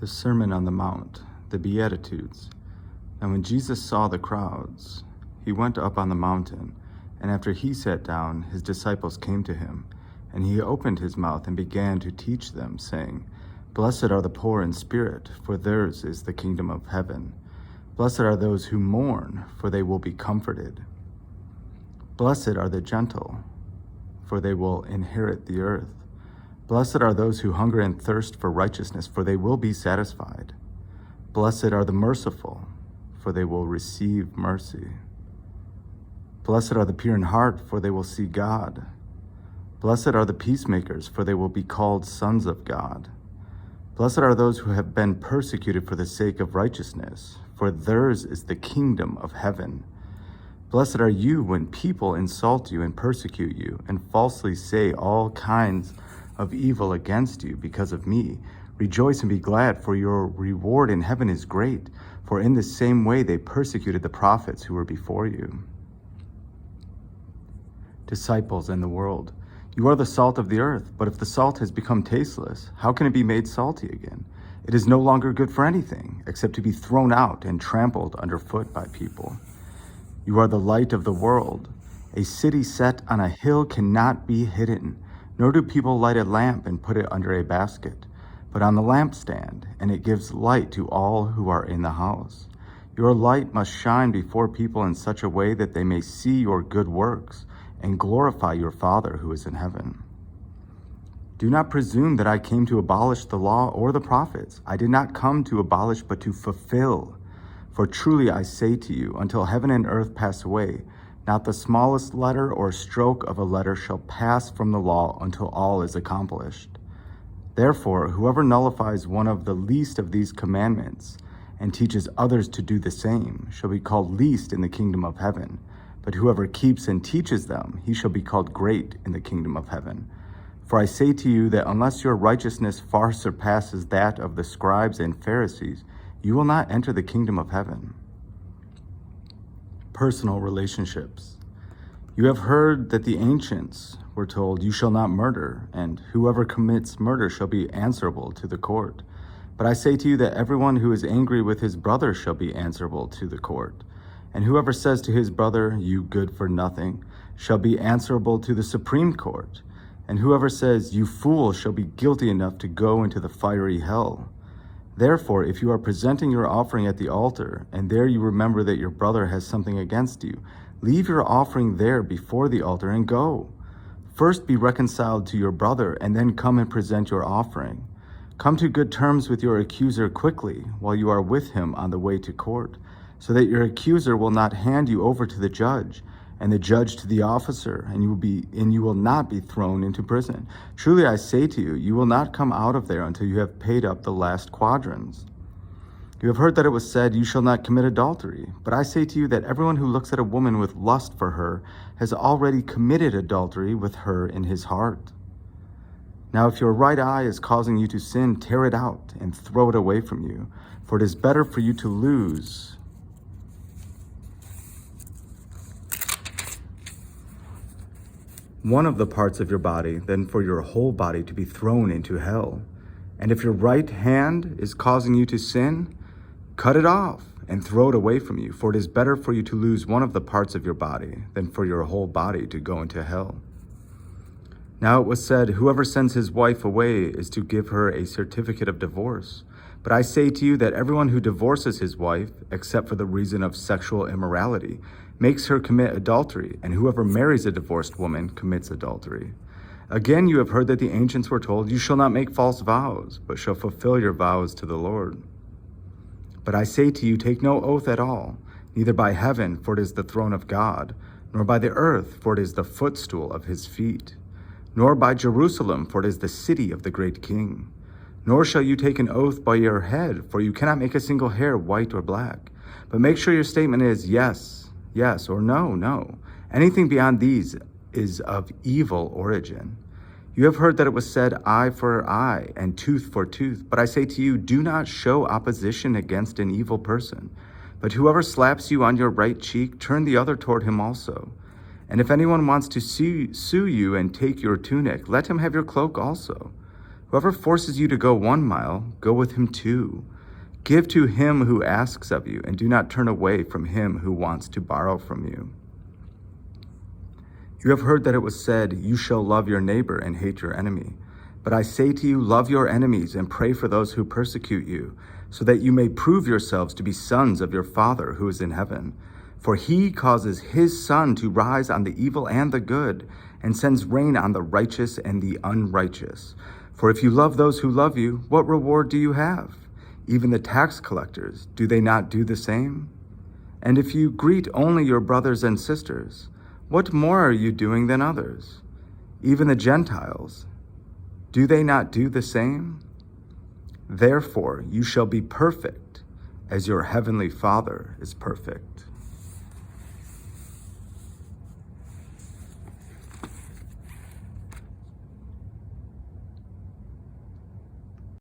The Sermon on the Mount, the Beatitudes. And when Jesus saw the crowds, he went up on the mountain, and after he sat down, his disciples came to him, and he opened his mouth and began to teach them, saying, Blessed are the poor in spirit, for theirs is the kingdom of heaven. Blessed are those who mourn, for they will be comforted. Blessed are the gentle, for they will inherit the earth. Blessed are those who hunger and thirst for righteousness, for they will be satisfied. Blessed are the merciful, for they will receive mercy. Blessed are the pure in heart, for they will see God. Blessed are the peacemakers, for they will be called sons of God. Blessed are those who have been persecuted for the sake of righteousness, for theirs is the kingdom of heaven. Blessed are you when people insult you and persecute you, and falsely say all kinds of evil against you because of me. Rejoice and be glad, for your reward in heaven is great, for in the same way they persecuted the prophets who were before you. Disciples in the world. You are the salt of the earth, but if the salt has become tasteless, how can it be made salty again? It is no longer good for anything, except to be thrown out and trampled underfoot by people. You are the light of the world. A city set on a hill cannot be hidden, nor do people light a lamp and put it under a basket, but on the lampstand, and it gives light to all who are in the house. Your light must shine before people in such a way that they may see your good works and glorify your Father who is in heaven. Do not presume that I came to abolish the law or the prophets. I did not come to abolish, but to fulfill. For truly I say to you, until heaven and earth pass away, not the smallest letter or stroke of a letter shall pass from the law until all is accomplished. Therefore, whoever nullifies one of the least of these commandments and teaches others to do the same shall be called least in the kingdom of heaven. But whoever keeps and teaches them, he shall be called great in the kingdom of heaven. For I say to you that unless your righteousness far surpasses that of the scribes and Pharisees, you will not enter the kingdom of heaven. Personal relationships. You have heard that the ancients were told, You shall not murder, and whoever commits murder shall be answerable to the court. But I say to you that everyone who is angry with his brother shall be answerable to the court. And whoever says to his brother, You good for nothing, shall be answerable to the Supreme Court. And whoever says, You fool, shall be guilty enough to go into the fiery hell. Therefore, if you are presenting your offering at the altar, and there you remember that your brother has something against you, leave your offering there before the altar and go. First be reconciled to your brother, and then come and present your offering. Come to good terms with your accuser quickly, while you are with him on the way to court, so that your accuser will not hand you over to the judge, and the judge to the officer, and you will not be thrown into prison. Truly I say to you, you will not come out of there until you have paid up the last quadrans. You have heard that it was said, You shall not commit adultery. But I say to you that everyone who looks at a woman with lust for her has already committed adultery with her in his heart. Now if your right eye is causing you to sin, tear it out and throw it away from you, for it is better for you to lose one of the parts of your body than for your whole body to be thrown into hell. And if your right hand is causing you to sin, cut it off and throw it away from you, for it is better for you to lose one of the parts of your body than for your whole body to go into hell. Now it was said, Whoever sends his wife away is to give her a certificate of divorce. But I say to you that everyone who divorces his wife, except for the reason of sexual immorality, makes her commit adultery, and whoever marries a divorced woman commits adultery. Again, you have heard that the ancients were told, You shall not make false vows, but shall fulfill your vows to the Lord. But I say to you, take no oath at all, neither by heaven, for it is the throne of God, nor by the earth, for it is the footstool of his feet, nor by Jerusalem, for it is the city of the great King. Nor shall you take an oath by your head, for you cannot make a single hair white or black. But make sure your statement is yes, yes, or no, no. Anything beyond these is of evil origin. You have heard that it was said, eye for eye and tooth for tooth. But I say to you, do not show opposition against an evil person. But whoever slaps you on your right cheek, turn the other toward him also. And if anyone wants to sue you and take your tunic, let him have your cloak also. Whoever forces you to go 1 mile, go with him 2. Give to him who asks of you, and do not turn away from him who wants to borrow from you. You have heard that it was said, you shall love your neighbor and hate your enemy. But I say to you, love your enemies and pray for those who persecute you, so that you may prove yourselves to be sons of your Father who is in heaven. For he causes his sun to rise on the evil and the good, and sends rain on the righteous and the unrighteous. For if you love those who love you, what reward do you have? Even the tax collectors, do they not do the same? And if you greet only your brothers and sisters, what more are you doing than others? Even the Gentiles, do they not do the same? Therefore, you shall be perfect as your heavenly Father is perfect.